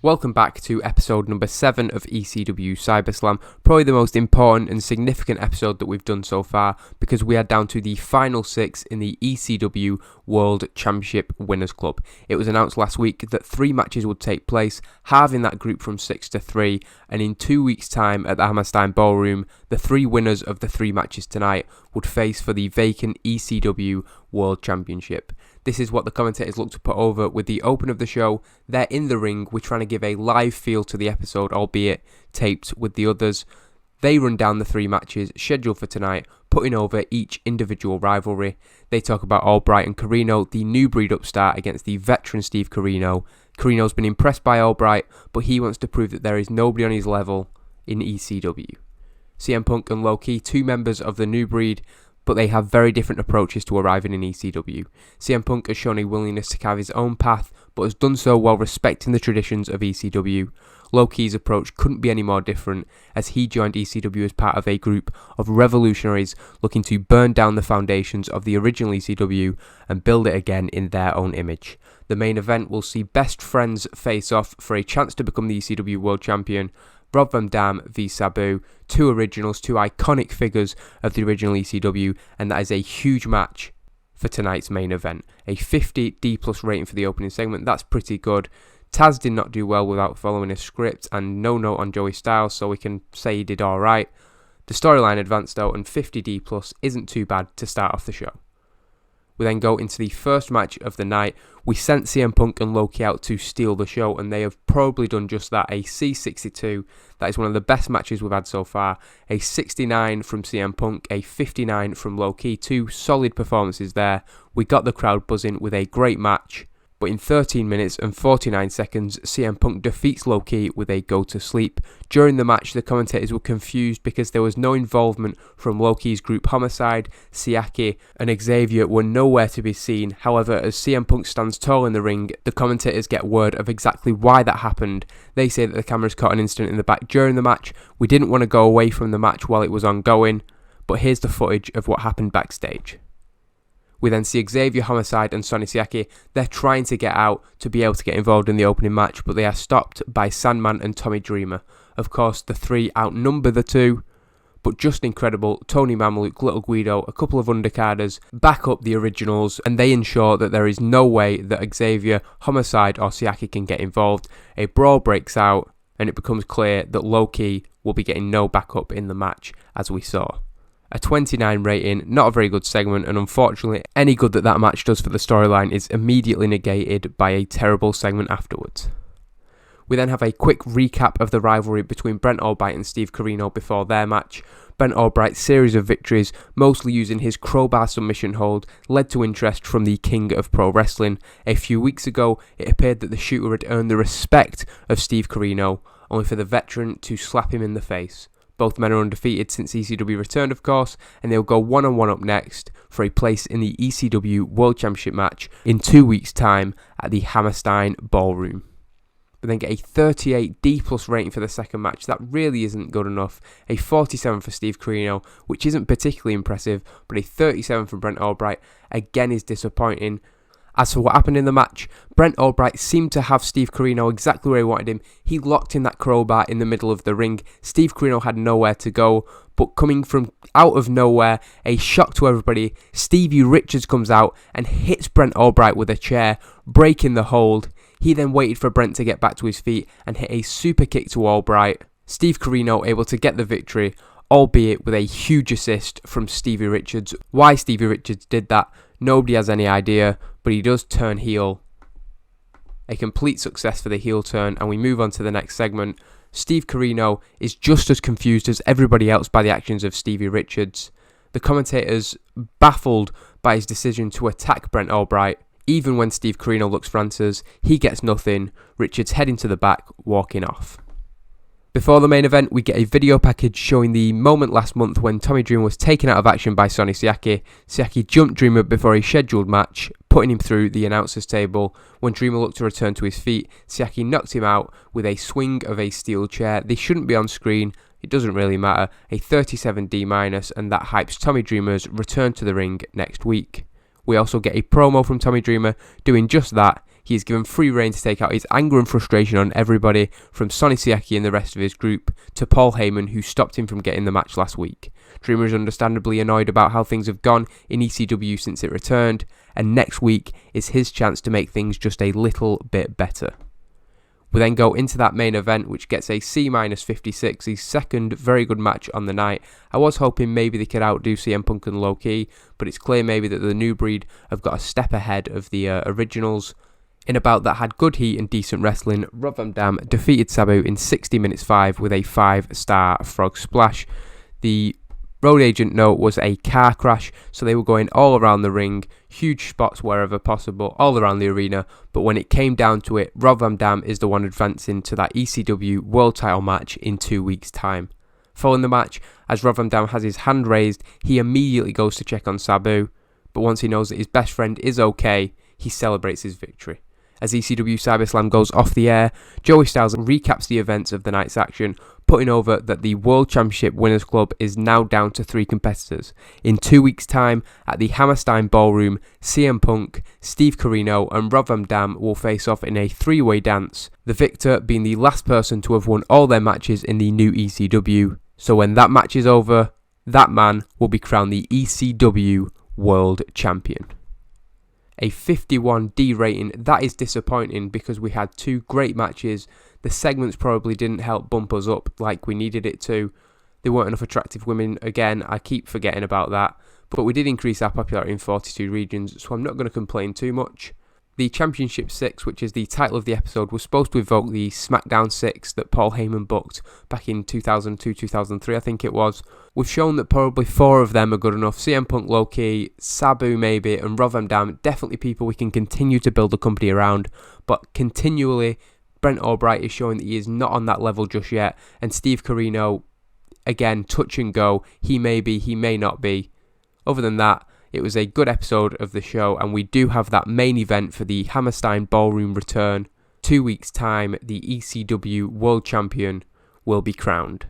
Welcome back to episode number 7 of ECW CyberSlam, probably the most important and significant episode that we've done so far because we are down to the final 6 in the ECW World Championship Winners Club. It was announced last week that 3 matches would take place, halving that group from 6 to 3, and in 2 weeks' time at the Hammerstein Ballroom, the 3 winners of the 3 matches tonight would face for the vacant ECW World Championship. This is what the commentators look to put over with the open of the show. They're in the ring. We're trying to give a live feel to the episode, albeit taped with the others. They run down the 3 matches scheduled for tonight, putting over each individual rivalry. They talk about Albright and Carino, the new breed upstart against the veteran Steve Carino. Carino's been impressed by Albright, but he wants to prove that there is nobody on his level in ECW. CM Punk and Low Ki, 2 members of the new breed, but they have very different approaches to arriving in ECW. CM Punk has shown a willingness to carve his own path, but has done so while respecting the traditions of ECW. Low Ki's approach couldn't be any more different, as he joined ECW as part of a group of revolutionaries looking to burn down the foundations of the original ECW and build it again in their own image. The main event will see best friends face off for a chance to become the ECW World Champion. Rob Van Dam v Sabu, 2 originals, 2 iconic figures of the original ECW, and that is a huge match for tonight's main event. A 50 D+ rating for the opening segment, that's pretty good. Taz did not do well without following a script, and no note on Joey Styles, so we can say he did alright. The storyline advanced though, and 50 D+ isn't too bad to start off the show. We then go into the first match of the night. We sent CM Punk and Low Ki out to steal the show, and they have probably done just that. A C62, that is one of the best matches we've had so far. A 69 from CM Punk, a 59 from Low Ki. 2 solid performances there. We got the crowd buzzing with a great match. But in 13 minutes and 49 seconds, CM Punk defeats Low Ki with a go to sleep. During the match, the commentators were confused because there was no involvement from Low Ki's group Homicide, Siaki and Xavier were nowhere to be seen. However, as CM Punk stands tall in the ring, the commentators get word of exactly why that happened. They say that the cameras caught an incident in the back during the match. We didn't want to go away from the match while it was ongoing, but here's the footage of what happened backstage. We then see Xavier, Homicide and Sonny Siaki. They're trying to get out to be able to get involved in the opening match, but they are stopped by Sandman and Tommy Dreamer. Of course, the 3 outnumber the 2, but just incredible. Tony Mamaluke, Little Guido, a couple of undercarders back up the originals, and they ensure that there is no way that Xavier, Homicide or Siaki can get involved. A brawl breaks out, and it becomes clear that Low Ki will be getting no backup in the match, as we saw. A 29 rating, not a very good segment, and unfortunately any good that match does for the storyline is immediately negated by a terrible segment afterwards. We then have a quick recap of the rivalry between Brent Albright and Steve Carino before their match. Brent Albright's series of victories, mostly using his crowbar submission hold, led to interest from the King of Pro Wrestling. A few weeks ago, it appeared that the shooter had earned the respect of Steve Carino, only for the veteran to slap him in the face. Both men are undefeated since ECW returned, of course, and they'll go one-on-one up next for a place in the ECW World Championship match in 2 weeks' time at the Hammerstein Ballroom. We then get a 38 D+ rating for the second match. That really isn't good enough. A 47 for Steve Carino, which isn't particularly impressive, but a 37 for Brent Albright again is disappointing. As for what happened in the match, Brent Albright seemed to have Steve Carino exactly where he wanted him. He locked in that crowbar in the middle of the ring. Steve Carino had nowhere to go, but coming from out of nowhere, a shock to everybody, Stevie Richards comes out and hits Brent Albright with a chair, breaking the hold. He then waited for Brent to get back to his feet and hit a super kick to Albright. Steve Carino able to get the victory, albeit with a huge assist from Stevie Richards. Why Stevie Richards did that, nobody has any idea, but he does turn heel. A complete success for the heel turn, and we move on to the next segment. Steve Carino is just as confused as everybody else by the actions of Stevie Richards. The commentators baffled by his decision to attack Brent Albright. Even when Steve Carino looks for answers, he gets nothing. Richards heading to the back, walking off. Before the main event, we get a video package showing the moment last month when Tommy Dreamer was taken out of action by Sonny Siaki. Siaki jumped Dreamer before a scheduled match, putting him through the announcer's table. When Dreamer looked to return to his feet, Siaki knocked him out with a swing of a steel chair. They shouldn't be on screen, it doesn't really matter. A 37 D-, and that hypes Tommy Dreamer's return to the ring next week. We also get a promo from Tommy Dreamer doing just that, He is given free rein to take out his anger and frustration on everybody, from Sonny Siaki and the rest of his group to Paul Heyman, who stopped him from getting the match last week. Dreamer is understandably annoyed about how things have gone in ECW since it returned, and next week is his chance to make things just a little bit better. We then go into that main event, which gets a C-56, his second very good match on the night. I was hoping maybe they could outdo CM Punk and Low Ki, but it's clear maybe that the new breed have got a step ahead of the originals. In a bout that had good heat and decent wrestling, Rob Van Dam defeated Sabu in 60 minutes 5 with a 5-star frog splash. The road agent note was a car crash, so they were going all around the ring, huge spots wherever possible, all around the arena, but when it came down to it, Rob Van Dam is the one advancing to that ECW World title match in 2 weeks' time. Following the match, as Rob Van Dam has his hand raised, he immediately goes to check on Sabu, but once he knows that his best friend is okay, he celebrates his victory. As ECW CyberSlam goes off the air, Joey Styles recaps the events of the night's action, putting over that the World Championship Winners Club is now down to 3 competitors. In 2 weeks' time, at the Hammerstein Ballroom, CM Punk, Steve Corino and Rob Van Dam will face off in a 3-way dance, the victor being the last person to have won all their matches in the new ECW. So when that match is over, that man will be crowned the ECW World Champion. A 51D rating, that is disappointing because we had 2 great matches. The segments probably didn't help bump us up like we needed it to. There weren't enough attractive women, again, I keep forgetting about that. But we did increase our popularity in 42 regions, so I'm not going to complain too much. The Championship 6, which is the title of the episode, was supposed to evoke the SmackDown 6 that Paul Heyman booked back in 2002-2003, I think it was. We've shown that probably 4 of them are good enough. CM Punk, Low Ki, Sabu maybe, and Rob Van Dam, definitely people we can continue to build the company around. But continually, Brent Albright is showing that he is not on that level just yet. And Steve Corino, again, touch and go. He may be, he may not be. Other than that, it was a good episode of the show, and we do have that main event for the Hammerstein Ballroom return. 2 weeks' time, the ECW World Champion will be crowned.